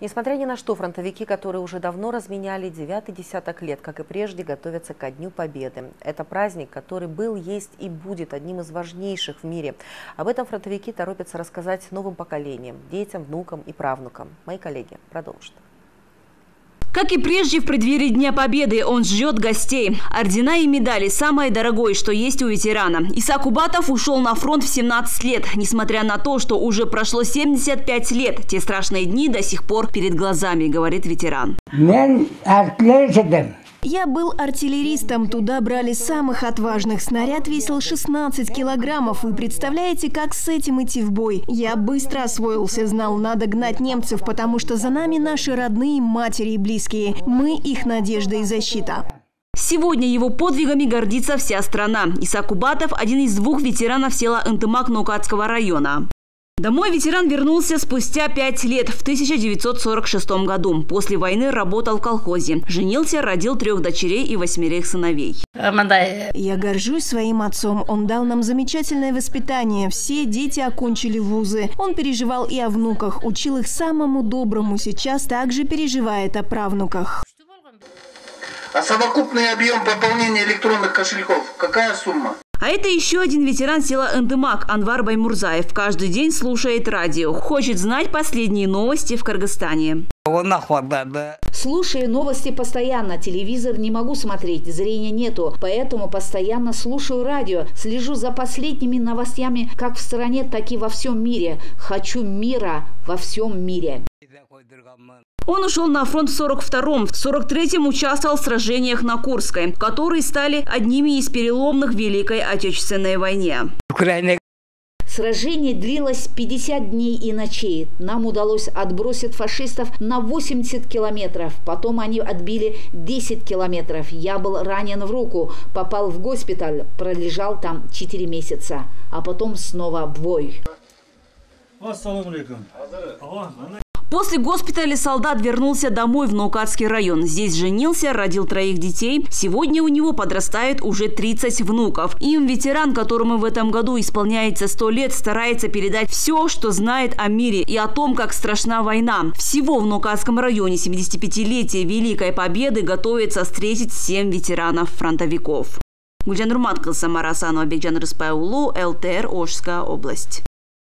Несмотря ни на что, фронтовики, которые уже давно разменяли 9-й десяток лет, как и прежде, готовятся ко Дню Победы. Это праздник, который был, есть и будет одним из важнейших в мире. Об этом фронтовики торопятся рассказать новым поколениям, детям, внукам и правнукам. Мои коллеги продолжат. Как и прежде, в преддверии Дня Победы он ждет гостей. Ордена и медали – самое дорогое, что есть у ветерана. Исаак Убатов ушел на фронт в 17 лет. Несмотря на то, что уже прошло 75 лет, те страшные дни до сих пор перед глазами, говорит ветеран. Я был артиллеристом, туда брали самых отважных. Снаряд весил 16 килограммов. Вы представляете, как с этим идти в бой? Я быстро освоился, знал, надо гнать немцев, потому что за нами наши родные, матери и близкие. Мы их надежда и защита. Сегодня его подвигами гордится вся страна. Исаак Убатов – один из 2 ветеранов села Ынтымак Наукатского района. Домой ветеран вернулся спустя 5 лет, в 1946 году. После войны работал в колхозе. Женился, родил 3 дочерей и 8 сыновей. Я горжусь своим отцом. Он дал нам замечательное воспитание. Все дети окончили вузы. Он переживал и о внуках, учил их самому доброму. Сейчас также переживает о правнуках. А совокупный объем пополнения электронных кошельков – какая сумма? А это еще один ветеран села Ынтымак Анвар Баймурзаев. Каждый день слушает радио. Хочет знать последние новости в Кыргызстане. Слушаю новости постоянно. Телевизор не могу смотреть, зрения нету. Поэтому постоянно слушаю радио. Слежу за последними новостями как в стране, так и во всем мире. Хочу мира во всем мире. Он ушел на фронт в 42-м. В 43-м участвовал в сражениях на Курской, которые стали одними из переломных в Великой Отечественной войне. Сражение длилось 50 дней и ночей. Нам удалось отбросить фашистов на 80 километров. Потом они отбили 10 километров. Я был ранен в руку, попал в госпиталь, пролежал там 4 месяца. А потом снова в бой. После госпиталя солдат вернулся домой в Наукатский район. Здесь женился, родил 3 детей. Сегодня у него подрастает уже 30 внуков. Им ветеран, которому в этом году исполняется 100 лет, старается передать все, что знает о мире и о том, как страшна война. Всего в Наукатском районе 75-летие Великой Победы готовится встретить 7 ветеранов-фронтовиков. Гульжан Нурматкал, Самара Асанова, Бекжан Рыспайулу, ЛТР, Ошская область.